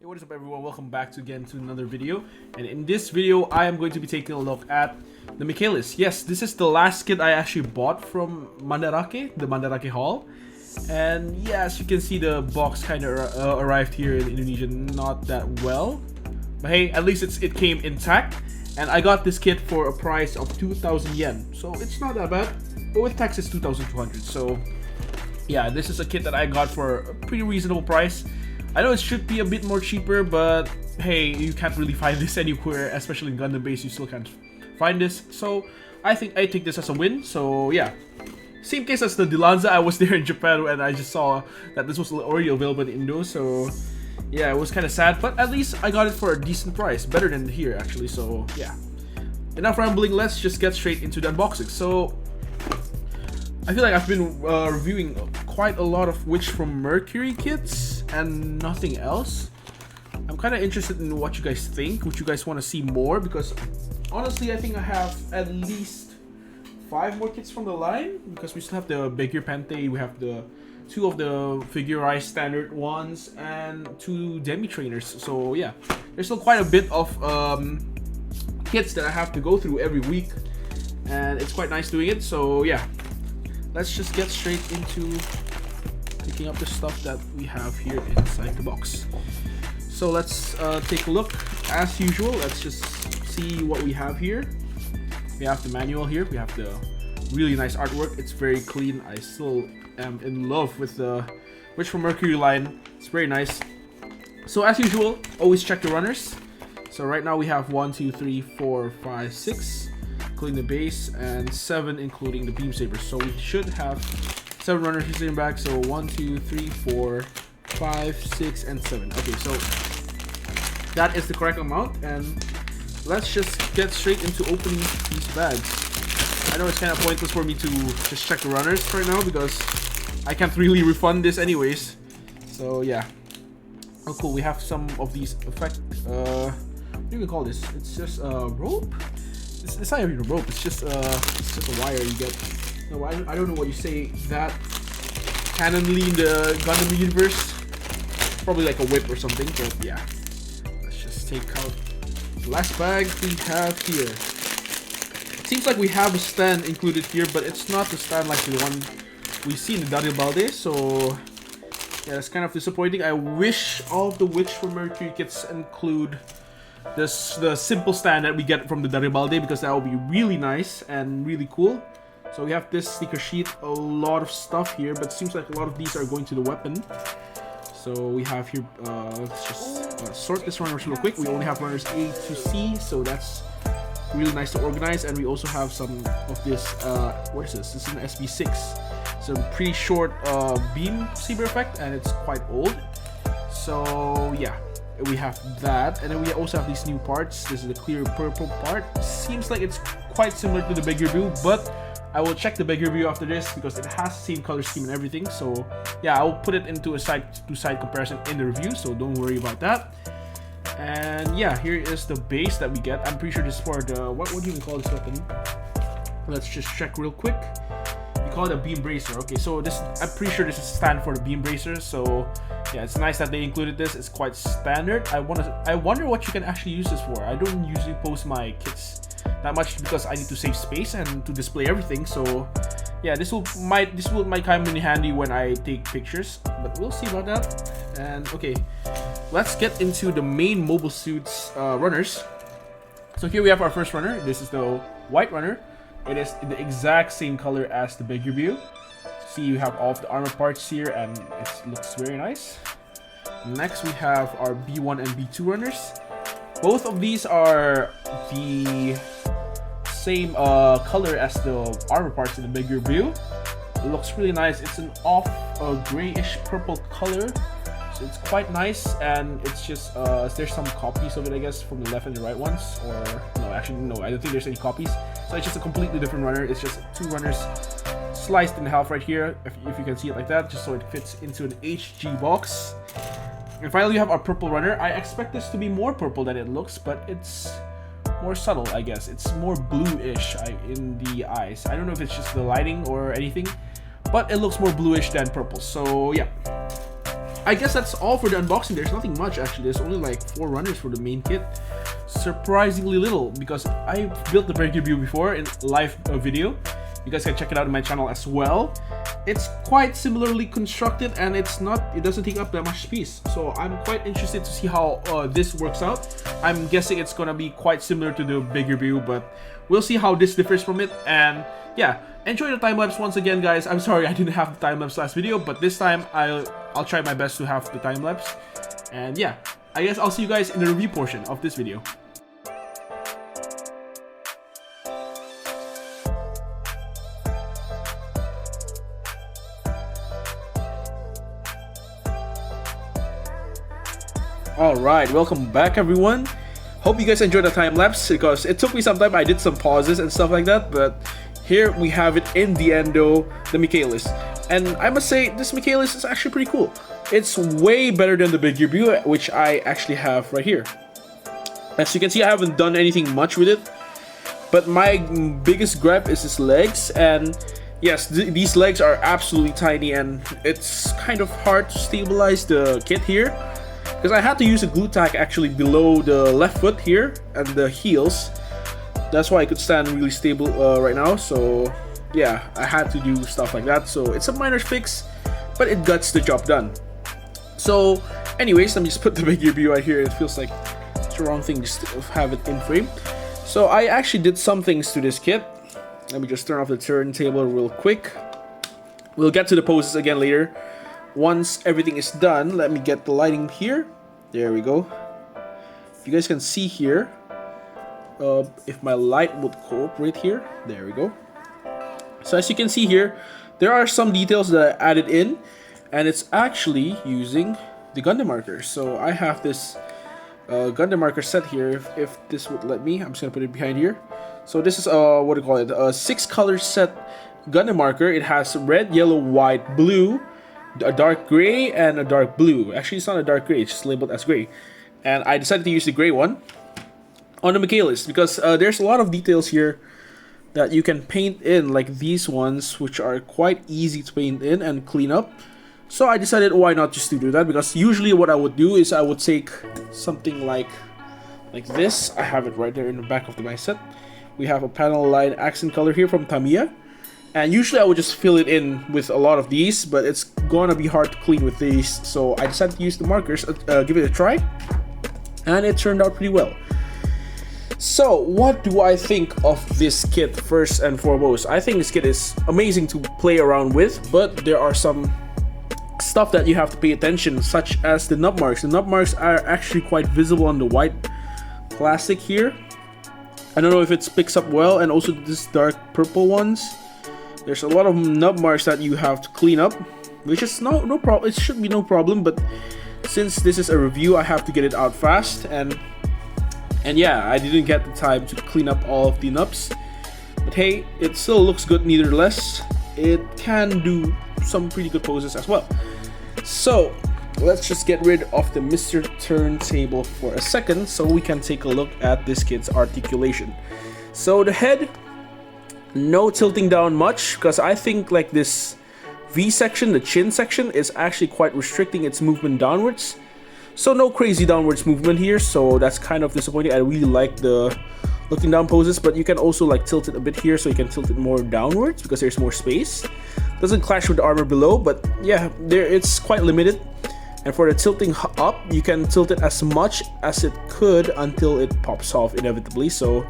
Hey, what is up everyone, welcome back again to another video. And in this video I am going to be taking a look at the Michaelis. Yes, this is the last kit I actually bought from Mandarake, the Mandarake haul. And yeah, as you can see, the box kind of arrived here in Indonesia not that well. But hey, at least it came intact. And I got this kit for a price of 2,000 yen. So it's not that bad, but with tax it's 2,200. So yeah, this is a kit that I got for a pretty reasonable price. I know it should be a bit more cheaper, but hey, you can't really find this anywhere, especially in Gundam base, you still can't find this. So I think I take this as a win. So yeah, same case as the Dilanza. I was there in Japan and I just saw that this was already available in Indo. So yeah, it was kind of sad, but at least I got it for a decent price, better than here actually. So yeah, enough rambling, let's just get straight into the unboxing. So I feel like I've been reviewing quite a lot of Witch from Mercury kits and nothing else. I'm kind of interested in what you guys think. Would you guys want to see more? Because honestly, I think I have at least 5 more kits from the line, because we still have the Beguir Beu, we have the 2 of the figurized standard ones, and 2 demi trainers. So yeah, there's still quite a bit of kits that I have to go through every week, and it's quite nice doing it. So yeah, let's just get straight into picking up the stuff that we have here inside the box. So let's take a look. As usual, let's just see what we have here. We have the manual here. We have the really nice artwork. It's very clean. I still am in love with the Witch from Mercury line. It's very nice. So as usual, always check the runners. So right now we have 1, 2, 3, 4, 5, 6. Including the base, and 7 including the beam saber. So we should have 7 runners sitting back. So 1, 2, 3, 4, 5, 6, and 7. Okay, so that is the correct amount, and let's just get straight into opening these bags. I know it's kind of pointless for me to just check the runners right now because I can't really refund this anyways. So yeah. Oh cool, we have some of these effect. What do you call this? It's just a rope. It's not even a rope. It's just a wire you get. No, I don't know what you say that canonly in the Gundam universe. Probably like a whip or something. But yeah, let's just take out the last bag we have here. It seems like we have a stand included here, but it's not the stand like the one we see in the Garibaldi. So yeah, it's kind of disappointing. I wish all of the Witch from Mercury kits include the simple stand that we get from the Garibaldi, because that would be really nice and really cool. So we have this sticker sheet, a lot of stuff here, but it seems like a lot of these are going to the weapon. So we have here, let's just sort this runners real quick. We only have runners A to C, so that's really nice to organize. And we also have some of this, what is this? This is an SB6. It's a pretty short beam saber effect, and it's quite old. So yeah, we have that, and then we also have these new parts. This is a clear purple part. Seems like it's quite similar to the Beguir Beu, but I will check the Beguir Beu after this because it has the same color scheme and everything. So yeah, I will put it into a side-to-side comparison in the review, so don't worry about that. And yeah, here is the base that we get. I'm pretty sure this is for the what do you even call this weapon? Let's just check real quick. We call it a beam bracer. Okay, so this, I'm pretty sure this is stand for the beam bracer. So yeah, it's nice that they included this. It's quite standard. I wonder what you can actually use this for. I don't usually post my kits that much because I need to save space and to display everything. So yeah, this might come in handy when I take pictures, but we'll see about that. And okay, let's get into the main mobile suits runners. So here we have our first runner. This is the white runner. It is the exact same color as the Beguir Beu. See, you have all of the armor parts here, and it looks very nice. Next, we have our B1 and B2 runners. Both of these are the same color as the armor parts in the Beguir Beu. It looks really nice. It's an off grayish purple color, so it's quite nice. And it's just there's some copies of it, I guess, from the left and the right ones. Or no, actually no, I don't think there's any copies. So it's just a completely different runner. It's just 2 runners sliced in half right here, if you can see it like that, just so it fits into an HG box. And finally, you have our purple runner. I expect this to be more purple than it looks, but it's more subtle, I guess. It's more bluish in the eyes. I don't know if it's just the lighting or anything, but it looks more bluish than purple. So yeah, I guess that's all for the unboxing. There's nothing much actually. There's only like 4 runners for the main kit. Surprisingly little, because I built the Beguir Beu before in live video. You guys can check it out on my channel as well. It's quite similarly constructed, and it doesn't take up that much space. So I'm quite interested to see how this works out. I'm guessing it's gonna be quite similar to the Beguir Beu, but we'll see how this differs from it. And yeah, enjoy the time lapse once again, guys. I'm sorry I didn't have the time lapse last video, but this time I'll try my best to have the time lapse. And yeah, I guess I'll see you guys in the review portion of this video. Alright, welcome back everyone. Hope you guys enjoyed the time lapse, because it took me some time. I did some pauses and stuff like that, but here we have it in the endo, the Michaelis. And I must say, this Michaelis is actually pretty cool. It's way better than the Beguir Beu, which I actually have right here. As you can see, I haven't done anything much with it, but my biggest gripe is his legs. And yes, these legs are absolutely tiny, and it's kind of hard to stabilize the kit here, because I had to use a glue tack actually below the left foot here and the heels. That's why I could stand really stable right now. So yeah, I had to do stuff like that. So it's a minor fix, but it gets the job done. So anyways, let me just put the Beguir Beu right here. It feels like it's the wrong thing just to have it in frame. So I actually did some things to this kit. Let me just turn off the turntable real quick. We'll get to the poses again later. Once everything is done, let me get the lighting here. There we go. If you guys can see here, if my light would cooperate here, there we go. So as you can see here, there are some details that I added in, and it's actually using the Gundam markers. So I have this Gundam marker set here. If this would let me, I'm just gonna put it behind here. So this is what do you call it? A 6-color set Gundam marker. It has red, yellow, white, blue, a dark gray, and a dark blue. Actually, it's not a dark gray, it's just labeled as gray. And I decided to use the gray one on the Michaelis, because there's a lot of details here that you can paint in, like these ones, which are quite easy to paint in and clean up. So I decided, why not just to do that, because usually what I would do is I would take something like this. I have it right there in the back of my set. We have a panel line accent color here from Tamiya. And usually I would just fill it in with a lot of these, but it's gonna be hard to clean with these. So I decided to use the markers, give it a try, and it turned out pretty well. So what do I think of this kit first and foremost? I think this kit is amazing to play around with, but there are some stuff that you have to pay attention, such as the nub marks. The nub marks are actually quite visible on the white plastic here. I don't know if it picks up well, and also this dark purple ones. There's a lot of nub marks that you have to clean up, which is no problem. It should be no problem, but since this is a review, I have to get it out fast, and yeah, I didn't get the time to clean up all of the nubs. But hey, it still looks good nevertheless. It can do some pretty good poses as well. So let's just get rid of the Mr. Turntable for a second, so we can take a look at this kit's articulation. So the head, no tilting down much, because I think like this V section, the chin section, is actually quite restricting its movement downwards. So no crazy downwards movement here, so that's kind of disappointing. I really like the looking down poses, but you can also like tilt it a bit here, so you can tilt it more downwards because there's more space. Doesn't clash with the armor below, but yeah, it's quite limited. And for the tilting up, you can tilt it as much as it could until it pops off inevitably. So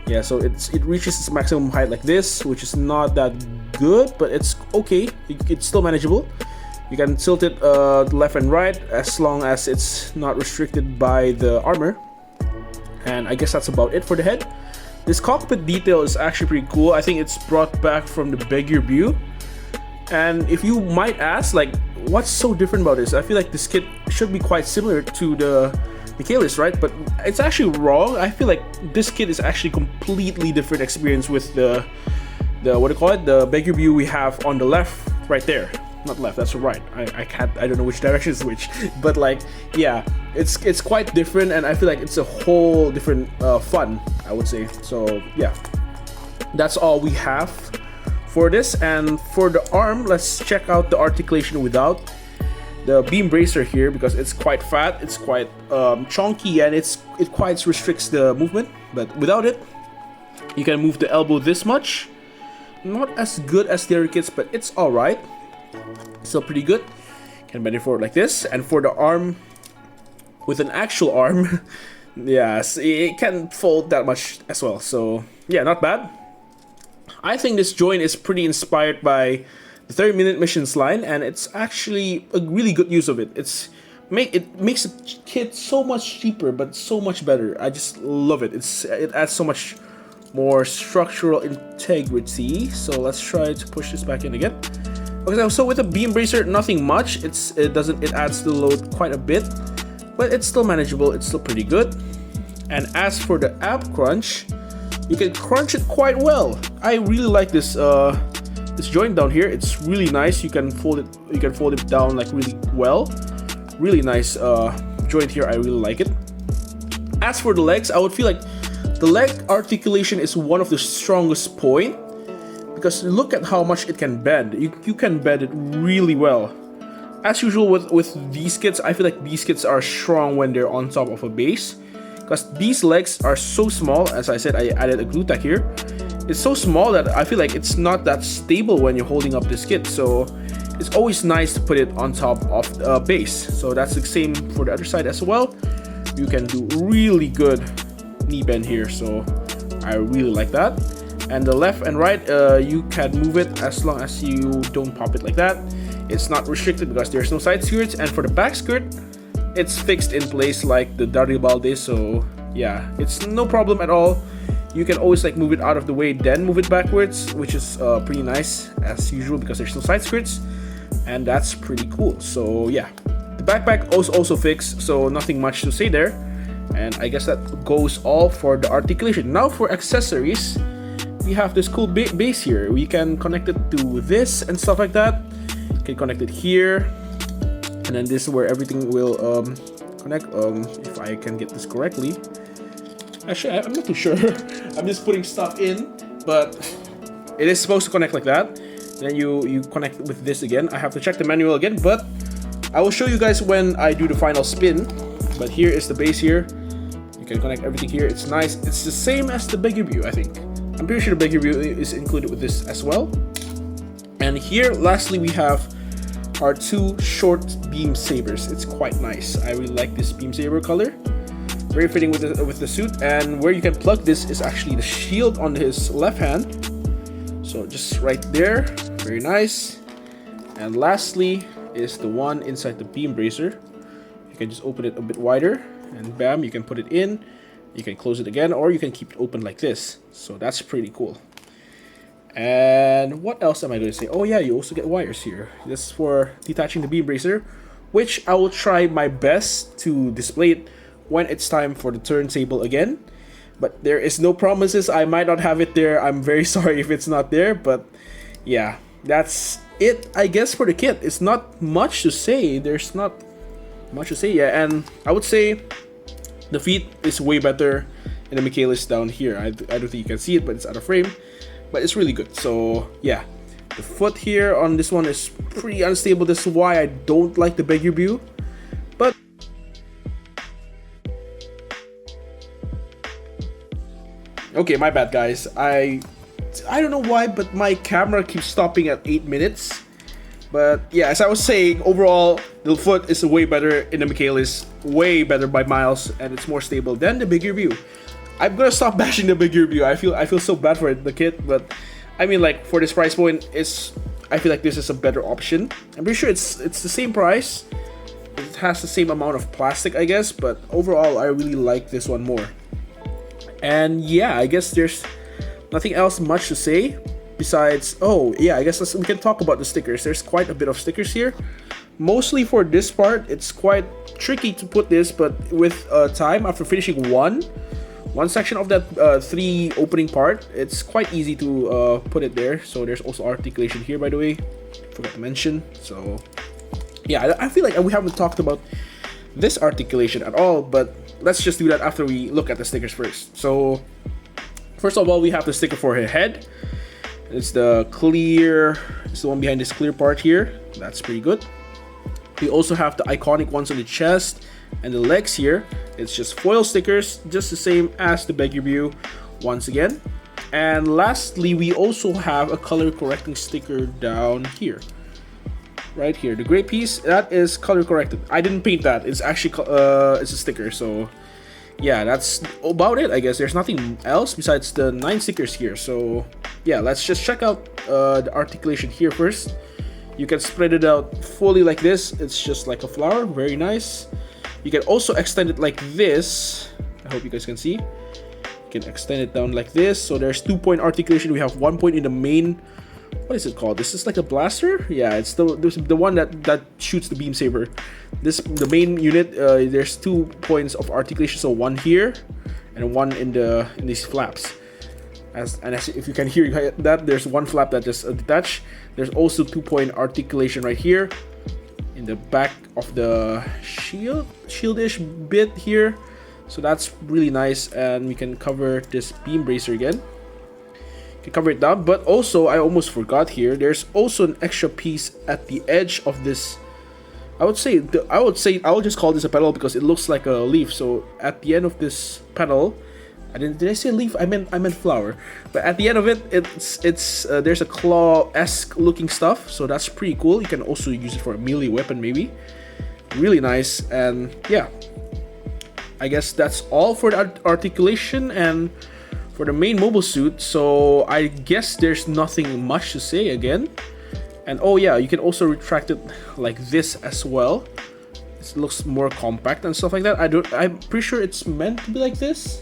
yeah, so it reaches its maximum height like this, which is not that good, but it's okay. It's still manageable. You can tilt it left and right as long as it's not restricted by the armor. And I guess that's about it for the head. This cockpit detail is actually pretty cool. I think it's brought back from the Beguir Beu. And if you might ask, like, what's so different about this? I feel like this kit should be quite similar to the Michaelis, right? But it's actually wrong. I feel like this kit is actually completely different experience with the what do you call it? The Beguir Beu we have on the left, right there. Not left, that's right. I don't know which direction is which. But like, yeah, it's quite different, and I feel like it's a whole different fun, I would say. So yeah, that's all we have for this. And for the arm, let's check out the articulation without. the beam bracer here because it's quite fat, it's quite chunky, and it quite restricts the movement. But without it, you can move the elbow this much. Not as good as the other kits, but it's alright. Still pretty good. Can bend it forward like this, and for the arm, with an actual arm, yes, it can fold that much as well. So yeah, not bad. I think this joint is pretty inspired by the 30-minute missions line, and it's actually a really good use of it. It makes the kit so much cheaper, but so much better. I just love it. It adds so much more structural integrity. So let's try to push this back in again. Okay, so with the beam bracer, nothing much. It adds the load quite a bit, but it's still manageable. It's still pretty good. And as for the ab crunch, you can crunch it quite well. I really like this this joint down here. It's really nice. You can fold it down like really well. Really nice joint here. I really like it. As for the legs, I would feel like the leg articulation is one of the strongest point, because look at how much it can bend. You can bend it really well. As usual with these kits, I feel like these kits are strong when they're on top of a base, because these legs are so small. As I said, I added a glue tack here. It's so small that I feel like it's not that stable when you're holding up this kit. So it's always nice to put it on top of the base. So that's the same for the other side as well. You can do really good knee bend here, so I really like that. And the left and right, you can move it as long as you don't pop it like that. It's not restricted because there's no side skirts. And for the back skirt, it's fixed in place like the Garibaldi. So yeah, it's no problem at all. You can always like move it out of the way, then move it backwards, which is pretty nice as usual because there's no side skirts, and that's pretty cool. So yeah, the backpack was also fixed, so nothing much to say there. And I guess that goes all for the articulation. Now for accessories, we have this cool base here. We can connect it to this and stuff like that. You can connect it here, and then this is where everything will connect. If I can get this correctly. Actually, I'm not too sure. I'm just putting stuff in, but it is supposed to connect like that. Then you connect with this again. I have to check the manual again, but I will show you guys when I do the final spin. But here is the base here. You can connect everything here. It's nice. It's the same as the Beguir Beu, I think. I'm pretty sure the Beguir Beu is included with this as well. And here, lastly, we have our two short beam sabers. It's quite nice. I really like this beam saber color. Very fitting with the suit. And where you can plug this is actually the shield on his left hand. So just right there. Very nice. And lastly is the one inside the beam bracer. You can just open it a bit wider, and bam, you can put it in. You can close it again, or you can keep it open like this. So that's pretty cool. And what else am I going to say? Oh yeah, you also get wires here. This is for detaching the beam bracer, which I will try my best to display it when it's time for the turntable again. But there is no promises. I might not have it there. I'm very sorry if it's not there, but yeah, that's it, I guess, for the kit. It's not much to say. There's not much to say, yeah. And I would say the feet is way better in the Michaelis down here. I don't think you can see it, but it's out of frame. But it's really good. So yeah, the foot here on this one is pretty unstable. This is why I don't like the Beguir Beu. But okay, my bad, guys. I don't know why, but my camera keeps stopping at 8 minutes. But yeah, as I was saying, overall, the foot is way better in the Michaelis, way better by miles, and it's more stable than the Beguir Beu. I'm gonna stop bashing the Beguir Beu. I feel so bad for it, the kit, but I mean, like, for this price point, I feel like this is a better option. I'm pretty sure it's the same price. It has the same amount of plastic, I guess, but overall, I really like this one more. And yeah, I guess there's nothing else much to say. Besides, oh yeah, I guess we can talk about the stickers. There's quite a bit of stickers here. Mostly for this part, it's quite tricky to put this, but with time, after finishing one section of that 3 opening part, it's quite easy to put it there. So there's also articulation here, by the way. Forgot to mention. So yeah, I feel like we haven't talked about this articulation at all, but let's just do that after we look at the stickers first. So first of all, we have the sticker for her head. It's the one behind this clear part here. That's pretty good. We also have the iconic ones on the chest and the legs here. It's just foil stickers, just the same as the Beguir Beu once again. And lastly, we also have a color correcting sticker down here. Right here, the gray piece, that is color corrected. I didn't paint that, it's actually it's a sticker. So yeah, that's about it, I guess. There's nothing else besides the 9 stickers here. So yeah, let's just check out the articulation here first. You can spread it out fully like this. It's just like a flower, very nice. You can also extend it like this. I hope you guys can see. You can extend it down like this. So there's 2-point articulation. We have 1 point in the main, what is it called? This is like a blaster? Yeah, it's the one that shoots the beam saber. The main unit, there's 2 points of articulation. So 1 here and 1 in these flaps. As if you can hear that, there's 1 flap that just detached. There's also 2-point articulation right here in the back of the shieldish bit here. So that's really nice, and we can cover this beam bracer again. You can cover it down, but also I almost forgot here. There's also an extra piece at the edge of this. I would say I'll just call this a petal because it looks like a leaf. So at the end of this petal, did I say leaf? I meant flower. But at the end of it, it's there's a claw-esque looking stuff, so that's pretty cool. You can also use it for a melee weapon, maybe. Really nice, and yeah, I guess that's all for the articulation and for the main mobile suit. So I guess there's nothing much to say again. And oh yeah, you can also retract it like this as well. It looks more compact and stuff like that. I'm pretty sure it's meant to be like this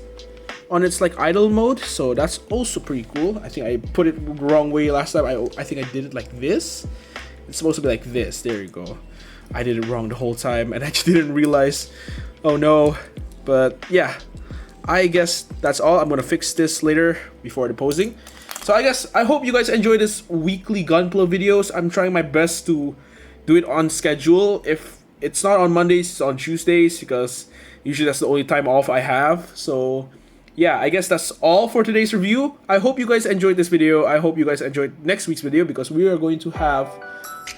on its like idle mode, so that's also pretty cool. I think I put it wrong way last time. I think I did it like this. It's supposed to be like this. There you go. I did it wrong the whole time and I just didn't realize. Oh no. But yeah, I guess that's all. I'm gonna fix this later before the posing. So I hope you guys enjoy this weekly Gunpla videos. I'm trying my best to do it on schedule. If it's not on Mondays, it's on Tuesdays, because usually that's the only time off I have. So yeah, I guess that's all for today's review. I hope you guys enjoyed this video. I hope you guys enjoyed next week's video, because we are going to have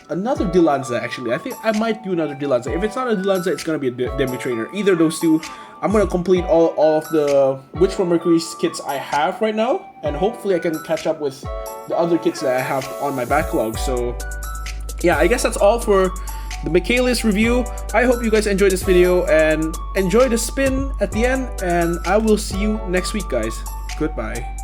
another Dilanza. Actually, I think I might do another Dilanza. If it's not a Dilanza, it's gonna be a Demi Trainer. Either of those two. I'm gonna complete all of the Witch from Mercury's kits I have right now, and hopefully I can catch up with the other kits that I have on my backlog. So yeah, I guess that's all for the Michaelis review. I hope you guys enjoyed this video and enjoy the spin at the end, and I will see you next week, guys. Goodbye.